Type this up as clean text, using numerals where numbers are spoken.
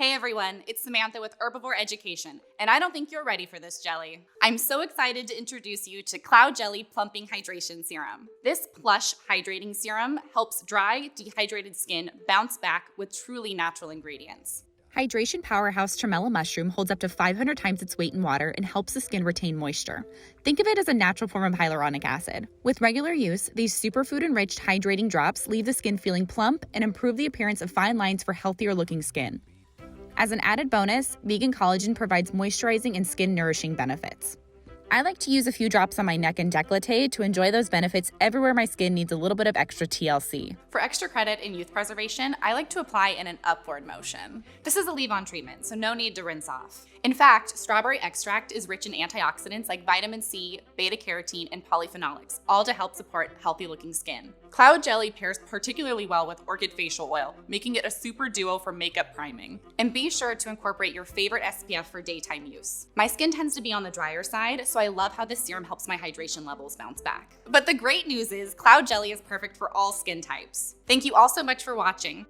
Hey everyone, it's Samantha with Herbivore Education, and I don't think you're ready for this jelly. I'm so excited to introduce you to Cloud Jelly Plumping Hydration Serum. This plush hydrating serum helps dry, dehydrated skin bounce back with truly natural ingredients. Hydration powerhouse tremella mushroom holds up to 500 times its weight in water and helps the skin retain moisture. Think of it as a natural form of hyaluronic acid. With regular use, these superfood-enriched hydrating drops leave the skin feeling plump and improve the appearance of fine lines for healthier-looking skin. As an added bonus, vegan collagen provides moisturizing and skin-nourishing benefits. I like to use a few drops on my neck and décolleté to enjoy those benefits everywhere my skin needs a little bit of extra TLC. For extra credit in youth preservation, I like to apply in an upward motion. This is a leave-on treatment, so no need to rinse off. In fact, strawberry extract is rich in antioxidants like vitamin C, beta-carotene, and polyphenolics, all to help support healthy-looking skin. Cloud Jelly pairs particularly well with orchid facial oil, making it a super duo for makeup priming. And be sure to incorporate your favorite SPF for daytime use. My skin tends to be on the drier side, so I love how this serum helps my hydration levels bounce back. But the great news is Cloud Jelly is perfect for all skin types. Thank you all so much for watching.